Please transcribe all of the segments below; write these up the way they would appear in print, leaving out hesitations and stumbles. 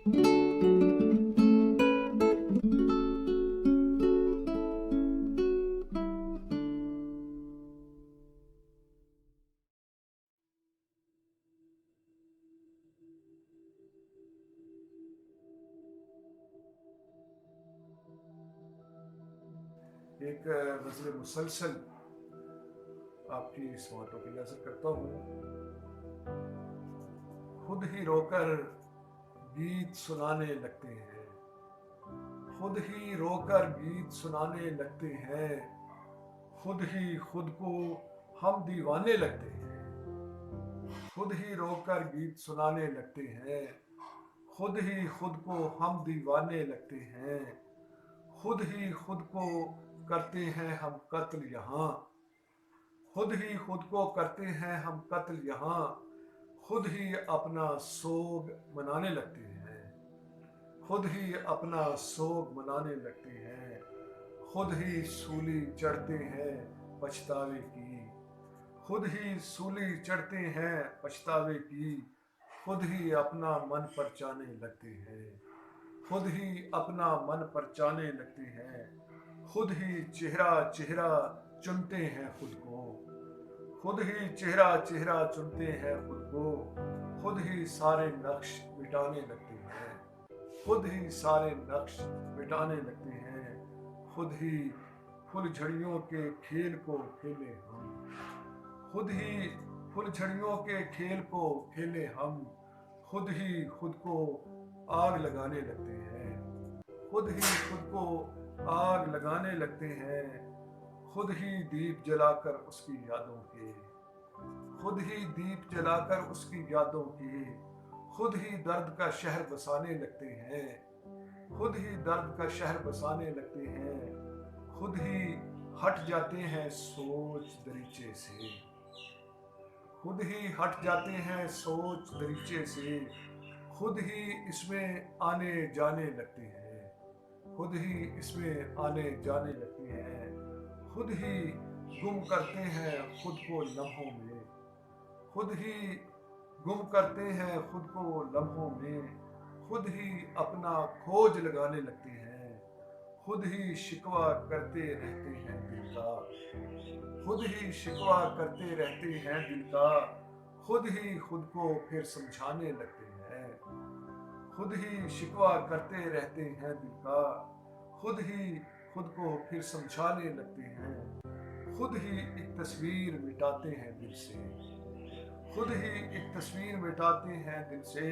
एक गज़ल मुसलसल आपकी समातों की नज़र करता हूँ। खुद ही रोकर गीत सुनाने लगते हैं, खुद ही रोकर गीत सुनाने लगते हैं, खुद ही खुद को हम दीवाने लगते हैं। खुद ही रोकर गीत सुनाने लगते हैं, खुद ही खुद को हम दीवाने लगते हैं, खुद ही खुद को करते हैं हम कत्ल यहाँ, खुद ही खुद को करते हैं हम कत्ल यहाँ, खुद ही अपना सोग मनाने लगते हैं, खुद ही अपना सोग मनाने लगते हैं, खुद ही सूली चढ़ते हैं पछतावे की, खुद ही सूली चढ़ते हैं पछतावे की, खुद ही अपना मन परचाने लगते हैं, खुद ही अपना मन परचाने लगते हैं, खुद ही चेहरा चेहरा चुनते हैं खुद को, खुद ही चेहरा चेहरा चुनते हैं खुद को, खुद ही सारे नक्श मिटाने लगते हैं, खुद ही सारे नक्श मिटाने लगते हैं, खुद ही फुलझड़ियों के खेल को खेले हम, खुद ही फुलझड़ियों के खेल को खेले हम, खुद ही खुद को आग लगाने लगते हैं, खुद ही खुद को आग लगाने लगते हैं, खुद ही दीप जलाकर उसकी यादों के, खुद ही दीप जलाकर उसकी यादों के, खुद ही दर्द का शहर बसाने लगते हैं, खुद ही दर्द का शहर बसाने लगते हैं, खुद ही हट जाते हैं सोच दरीचे से, खुद ही हट जाते हैं सोच दरीचे से, खुद ही इसमें आने जाने लगते हैं, खुद ही इसमें आने जाने लगते हैं, खुद ही गुम करते हैं खुद को लम्हों में, खुद ही गुम करते हैं खुद को लम्हों में, खुद ही अपना खोज लगाने लगते हैं, खुद ही शिकवा करते रहते हैं दिल का, खुद ही शिकवा करते रहते हैं दिल का, खुद ही खुद को फिर समझाने लगते हैं, खुद ही शिकवा करते रहते हैं दिल का, खुद ही खुद को फिर समझाने लगते हैं, खुद ही एक तस्वीर मिटाते हैं दिल से, खुद ही एक तस्वीर मिटाते हैं दिल से,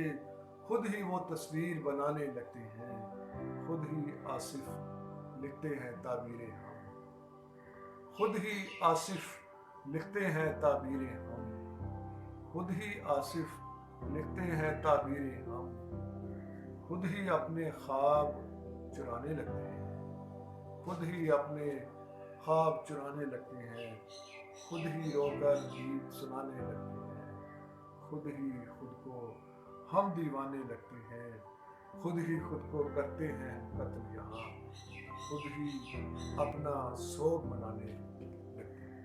खुद ही वो तस्वीर बनाने लगते हैं, खुद ही आसिफ लिखते हैं ताबीरें हम, खुद ही आसिफ लिखते हैं ताबीरें हम, खुद ही आसिफ लिखते हैं ताबीरें हम, खुद ही अपने ख्वाब चुराने लगते हैं, खुद ही अपने ख्वाब चुराने लगते हैं, खुद ही रोकर गीत सुनाने लगते हैं, खुद ही खुद को हम दीवाने लगते हैं, खुद ही खुद को करते हैं कत्ल यहाँ, खुद ही अपना सोग मनाने लगते हैं।